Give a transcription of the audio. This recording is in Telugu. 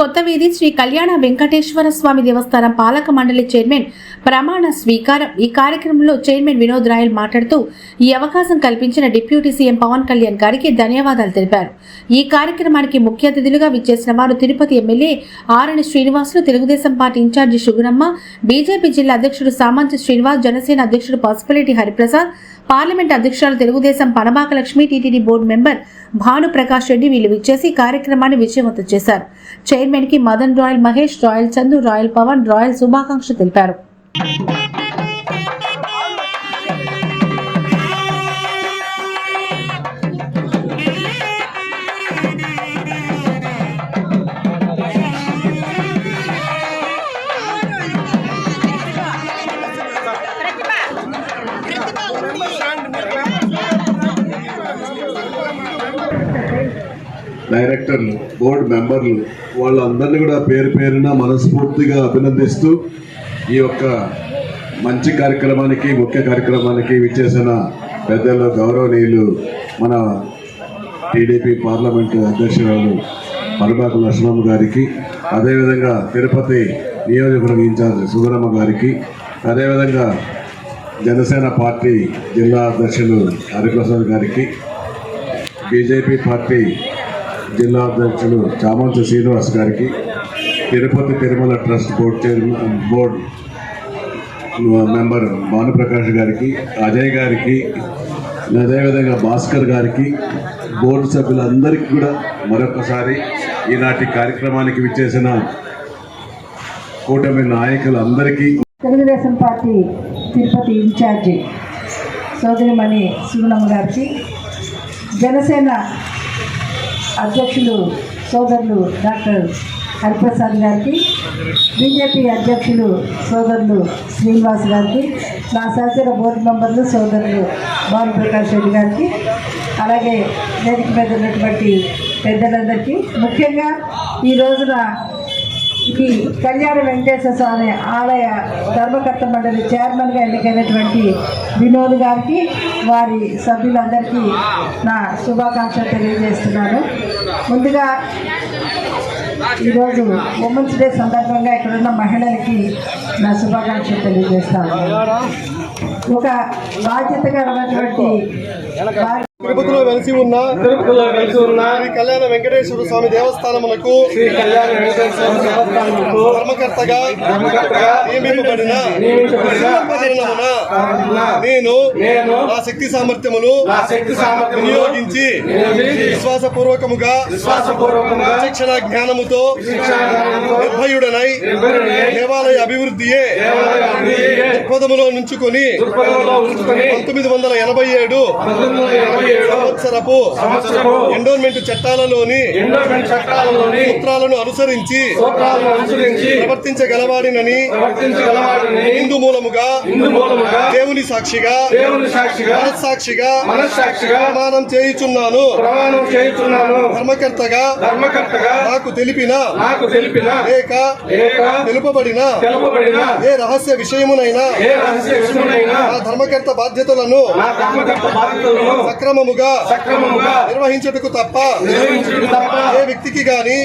కొత్త వీధి శ్రీ కళ్యాణ వెంకటేశ్వర స్వామి దేవస్థానం పాలక మండలి చైర్మన్ ప్రమాణ స్వీకారం. ఈ కార్యక్రమంలో చైర్మన్ వినోద్ రాయల్ మాట్లాడుతూ ఈ అవకాశం కల్పించిన డిప్యూటీ సీఎం పవన్ కళ్యాణ్ గారికి ధన్యవాదాలు తెలిపారు. ఈ కార్యక్రమానికి ముఖ్య అతిథులుగా విచ్చేసిన వారు Tirupati MLA Arani Srinivasulu, Telugu Desam party in-charge Sugunamma, BJP జిల్లా అధ్యక్షుడు సామంతి శ్రీనివాస్, జనసేన అధ్యక్షుడు పసుపులేటి హరిప్రసాద్, పార్లమెంట్ అధ్యక్షురాలు Telugu Desam Panabaka Lakshmi, TTD board member Bhanu Prakash Reddy వీళ్ళు విచ్చేసి కార్యక్రమాన్ని విజయవంతం చేశారు. చైర్మన్ కి మదన్ రాయల్, మహేష్ రాయల్, చందు రాయల్, పవన్ రాయల్ శుభాకాంక్షలు తెలిపారు. డైరెక్టర్లు, బోర్డు మెంబర్లు వాళ్ళందరినీ కూడా పేరు పేరున మనస్ఫూర్తిగా అభినందిస్తూ ఈ యొక్క మంచి కార్యక్రమానికి, ముఖ్య కార్యక్రమానికి విచ్చేసిన పెద్దలు, గౌరవనీయులు మన టీడీపీ పార్లమెంటు అధ్యక్షురాలు పనబాక లక్ష్మమ్మ గారికి, అదేవిధంగా తిరుపతి నియోజకవర్గ ఇన్ఛార్జ్ సుగుణమ్మ గారికి, అదేవిధంగా జనసేన పార్టీ జిల్లా అధ్యక్షులు హరిప్రసాద్ గారికి, బీజేపీ పార్టీ జిల్లా అధ్యక్షులు చామంతి శ్రీనివాస్ గారికి, Tirupati Tirumala trust board member Bhanuprakash గారికి, అజయ్ గారికి, అదేవిధంగా భాస్కర్ గారికి, బోర్డు సభ్యులందరికీ కూడా మరొకసారి ఈనాటి కార్యక్రమానికి విచ్చేసిన కూటమి నాయకులందరికీ, తెలుగుదేశం పార్టీ తిరుపతి ఇన్ఛార్జి సోదరిమణి సుగుణమ్మ గారికి, జనసేన అధ్యక్షులు సోదరులు డాక్టర్ హరిప్రసాద్ గారికి, బీజేపీ అధ్యక్షులు సోదరులు శ్రీనివాస్ గారికి, నా సహచర బోర్డు మెంబర్లు సోదరులు భానుప్రకాష్ రెడ్డి గారికి, అలాగే వేదిక మీద ఉన్నటువంటి పెద్దలందరికీ, ముఖ్యంగా ఈ రోజున ఈ కళ్యాణ వెంకటేశ్వర స్వామి ఆలయ ధర్మకర్త మండలి చైర్మన్గా ఎన్నికైనటువంటి వినోద్ గారికి, వారి సభ్యులందరికీ నా శుభాకాంక్షలు తెలియజేస్తున్నాను. ముందుగా ఈరోజు ఉమెన్స్ డే సందర్భంగా ఇక్కడున్న మహిళలకి నా శుభాకాంక్షలు తెలియజేస్తాను. ఒక బాధ్యతకరమైనటువంటి తిరుపతిలో వెలిసి ఉన్న శ్రీ కళ్యాణ వెంకటేశ్వర స్వామి దేవస్థానములకు ధర్మకర్తగా నియమింపబడిన నేను నా శక్తి సామర్థ్యములు వినియోగించి విశ్వాసపూర్వకముగా శిక్షణ జ్ఞానముతో నిర్భయుడనై దేవాలయ అభివృద్ధియే దృక్పథములో నుంచుకొని 1987 సంవత్సరపు ఎండోన్మెంట్ చట్టాలలోని సూత్రాలను అనుసరించి ప్రవర్తించగలవాడినని హిందూ మూలముగా దేవుని సాక్షిగా మనస్సాక్షిగా ప్రమాణం చేయుచున్నాను. ధర్మకర్తగా నాకు తెలిపిన లేక తెలుపబడిన ఏ రహస్య విషయమునైనా ఆ ధర్మకర్త బాధ్యతలను సక్రమముగా నిర్వహించుటకు తప్ప ఏ వ్యక్తికి గాని